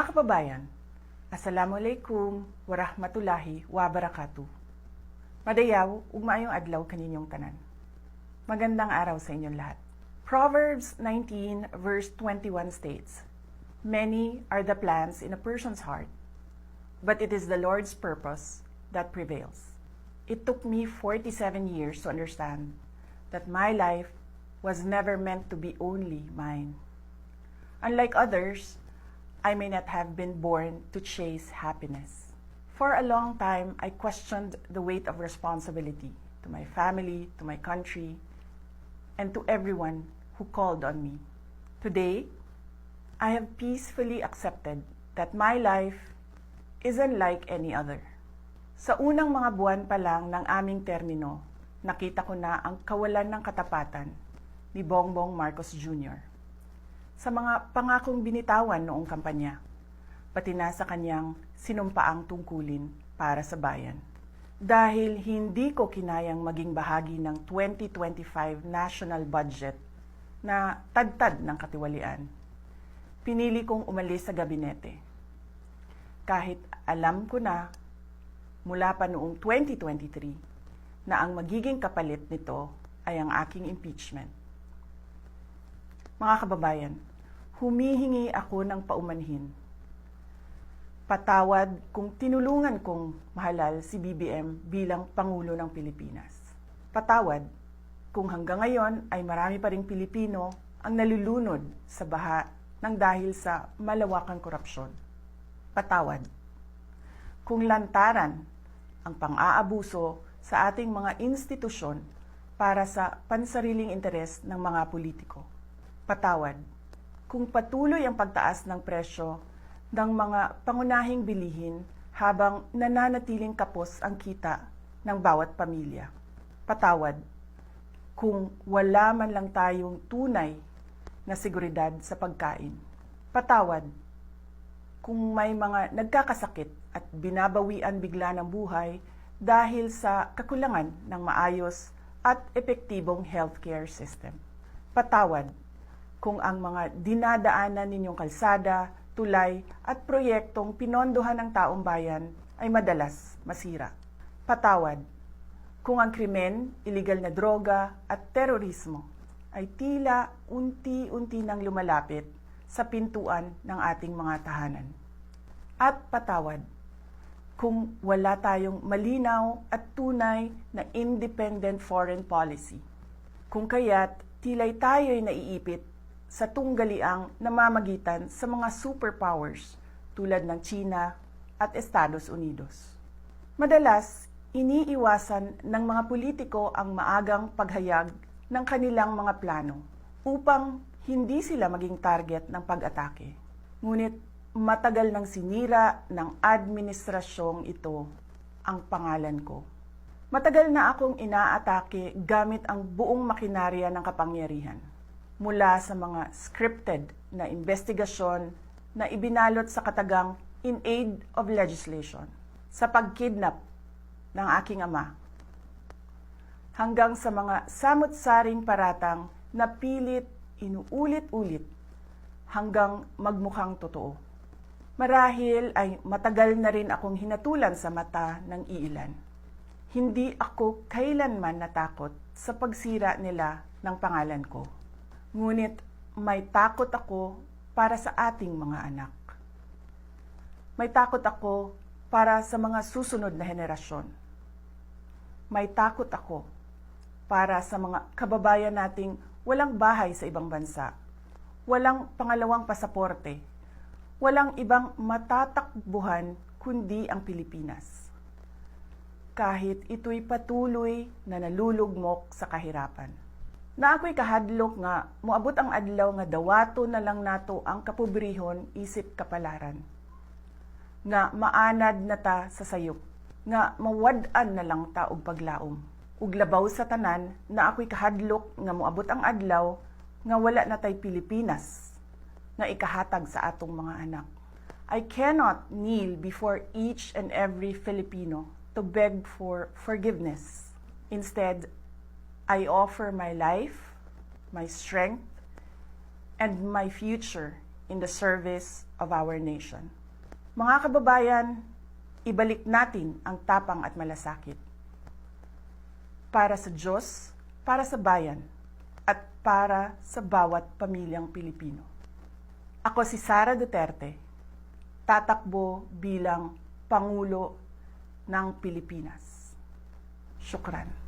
Mga kababayan, Assalamualaikum warahmatullahi wabarakatuh. Madayaw, ug maayong adlaw kaninyong tanan. Magandang araw sa inyong lahat. Proverbs 19 verse 21 states, "Many are the plans in a person's heart, but it is the Lord's purpose that prevails." It took me 47 years to understand that my life was never meant to be only mine. Unlike others, I may not have been born to chase happiness. For a long time, I questioned the weight of responsibility to my family, to my country, and to everyone who called on me. Today, I have peacefully accepted that my life is unlike any other. Sa unang mga buwan pa lang ng aming termino, nakita ko na ang kawalan ng katapatan ni Bongbong Marcos Jr. sa mga pangakong binitawan noong kampanya, pati na sa kanyang sinumpaang tungkulin para sa bayan. Dahil hindi ko kinayang maging bahagi ng 2025 national budget na tadtad ng katiwalian, pinili kong umalis sa gabinete. Kahit alam ko na mula pa noong 2023 na ang magiging kapalit nito ay ang aking impeachment. Mga kababayan, humihingi ako ng paumanhin. Patawad kung tinulungan kong mahalal si BBM bilang Pangulo ng Pilipinas. Patawad kung hanggang ngayon ay marami pa ring Pilipino ang nalulunod sa baha ng dahil sa malawakang korupsyon. Patawad kung lantaran ang pang-aabuso sa ating mga institusyon para sa pansariling interes ng mga politiko. Patawad kung patuloy ang pagtaas ng presyo ng mga pangunahing bilihin habang nananatiling kapos ang kita ng bawat pamilya. Patawad kung wala man lang tayong tunay na seguridad sa pagkain. Patawad kung may mga nagkakasakit at binabawian bigla ng buhay dahil sa kakulangan ng maayos at epektibong healthcare system. Patawad kung ang mga dinadaanan ninyong kalsada, tulay at proyektong pinondohan ng taong bayan ay madalas masira. Patawad kung ang krimen, iligal na droga at terorismo ay tila unti-unti nang lumalapit sa pintuan ng ating mga tahanan. At patawad kung wala tayong malinaw at tunay na independent foreign policy. Kung kaya't tila'y tayo'y naiipit sa tunggaliang namamagitan sa mga superpowers tulad ng China at Estados Unidos. Madalas, iniiwasan ng mga politiko ang maagang paghayag ng kanilang mga plano upang hindi sila maging target ng pag-atake. Ngunit matagal nang sinira ng administrasyong ito ang pangalan ko. Matagal na akong inaatake gamit ang buong makinarya ng kapangyarihan. Mula sa mga scripted na investigasyon na ibinalot sa katagang in aid of legislation, sa pagkidnap ng aking ama, hanggang sa mga samut-saring paratang na pilit inuulit-ulit hanggang magmukhang totoo. Marahil ay matagal na rin akong hinatulan sa mata ng iilan. Hindi ako kailanman natakot sa pagsira nila ng pangalan ko. Ngunit may takot ako para sa ating mga anak. May takot ako para sa mga susunod na henerasyon. May takot ako para sa mga kababayan nating walang bahay sa ibang bansa, walang pangalawang pasaporte, walang ibang matatakbuhan kundi ang Pilipinas. Kahit ito'y patuloy na nalulugmok sa kahirapan. Na ako'y kahadlok nga, moabot ang adlaw nga dawato na lang nato ang kapobrehon isip kapalaran. Nga maanad na ta sa sayop, nga mawad-an na lang ta og paglaom. Ug labaw sa tanan, na ako'y kahadlok nga moabot ang adlaw nga wala na tay Pilipinas nga ikahatag sa atong mga anak. I cannot kneel before each and every Filipino to beg for forgiveness. Instead, I offer my life, my strength, and my future in the service of our nation. Mga kababayan, ibalik natin ang tapang at malasakit. Para sa Diyos, para sa bayan, at para sa bawat pamilyang Pilipino. Ako si Sara Duterte, tatakbo bilang Pangulo ng Pilipinas. Syukran.